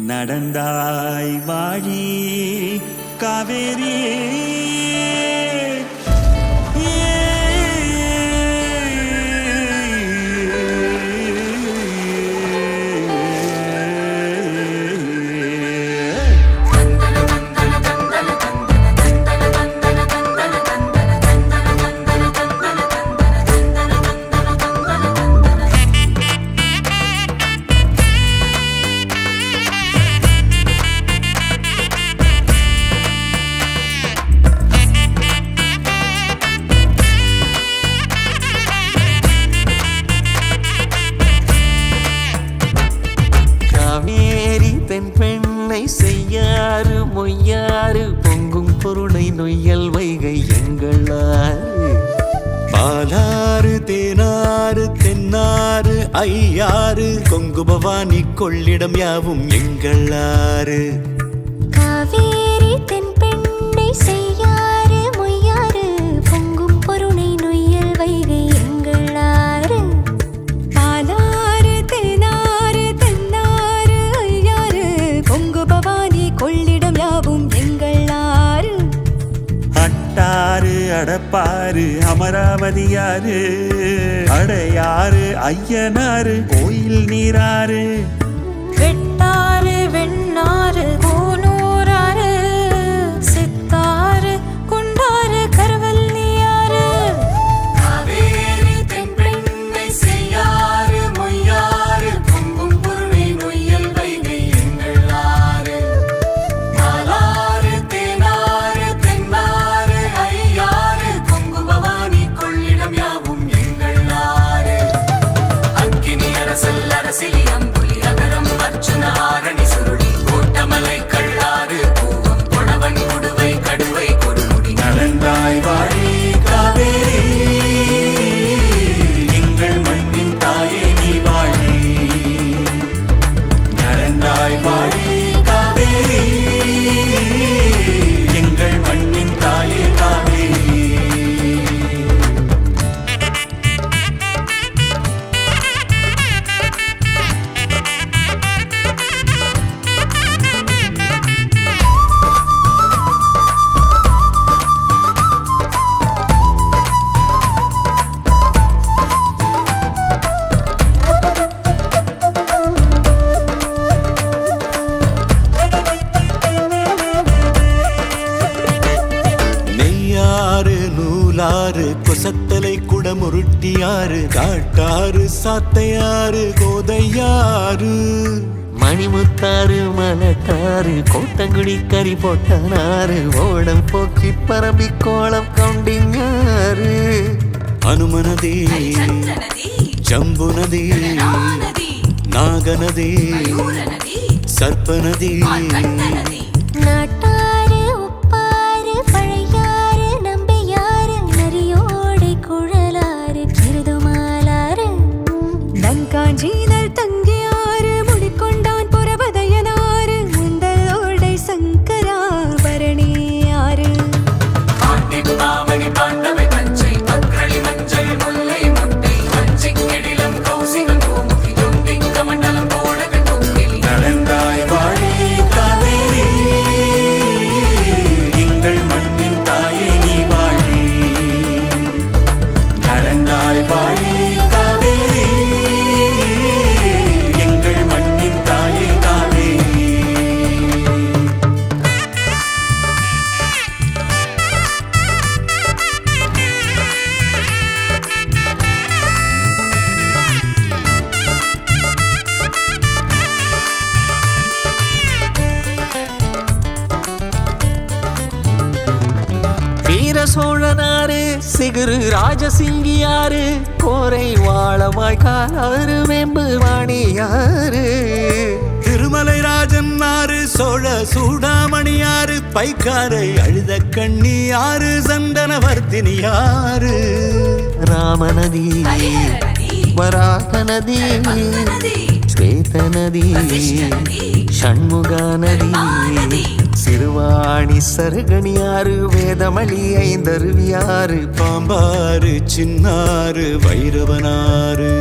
நடந்தாய் வாழி காவேரி பெண்ணை செய்யாறு மொய்யாறு பொங்கும் பொருளை நொய்யல் வைகை எங்களாறு பாலாறு தேனாறு தென்னாறு ஐயாறு கொங்கு பவானி கொள்ளிடம் யாவும் எங்களாறு காவேரி தென் பெண்ணை செய்யாறு மொய்யாறு பொங்கும் பொருளை நொய்யல் வைகை எங்களாறு பாலாறு தேனாறு தென்னாறு ஐயாறு பொங்கு பவானி கொள்ளிடம் யாவும் எங்களாறு அட்டாறு அடப்பாறு அமராவதியாறு அடையாறு ஐயனாறு கோயில் நீராறு வெட்டாறு வெண்ணாறு கோனூராறு சித்தாறு குண்டாறு கருவல்லியாறு காவேரி தென் பெண்ணை செய்யாறு மொய்யாறு பொங்கும் பொருளை நொய்யல் வைகை எங்களாறு பாலாறு தேனாறு தென்னாறு ஐயாறு கொங்கு பவானி கொள்ளிடம் யாவும் எங்களாறு அக்கினி அரசல் அரசிலி அம்புலி அகரம் அர்ச்சுன ஆரணி சுருளி கோட்டமலை கள்ளாறு பூவம் கொணவன் கொடுவை கடுவை கொடுமுடி நடந்தாய் வாழி காவேரி எங்கள் மண்ணின் தாயே நீ வாழி நடந்தாய் வாழி காவேரி எங்கள் மண்ணின் தாயே காவேரி நெய்யாறு நூலாறு கொசத்தலை குடமுருட்டியாறு காட்டாறு சாத்தையாறு கோதையாறு மணிமுத்தாறு மலட்டாறு கோட்டங்குடி கறி போட்டனாறு ஓடம் போக்கி பரம்பி கோலம் கவுண்டிங்காறு அனுமனதி ஜம்புநதி நாகநதி சர்ப்பநதி நாட்டாறு உப்பாறு பழையாறு நம்பியாறு நரியோடை குழலாறு கிருதுமாலாறு நங்காஞ்சீனல் தங்கியாறு முடிக்கொண்டான் புறபதையனாறு முந்தலோடை சங்கரா பரணியாறு பாமணி பாண்டவை பஞ்சை பக்ரளி மஞ்சள் முல்லை முட்டை மஞ்சை கெடிலம் கௌசிகம் பூமுகி ஜொண்டிங்க மண்டலம் போடக தொங்கிலி நடந்தாய் வாழி காவேரி எங்கள் மண்ணின் தாயே நீ வாழி நடந்தாய் வாழி காவேரி எங்கள் மண்ணின் தாயே காவேரி வீர சோழனாறு சிகுரு ராஜசிங்கியாறு கோரை வாழமாய் காலாறு வேம்பு வாணியாறு திருமலை ராஜன் ஆறு சோழ சூடாமணியாறு பைக்காரை அழுத கண்ணியாறு சந்தனவர்த்தினியாறு ராமநதி வராக நதி ஸ்வேத நதி ஷண்முகா நதி சிறுவாணி சருகணியாறு வேதமளி ஐந்தருவியாறு பாம்பாறு சின்னாறு வைரவனாறு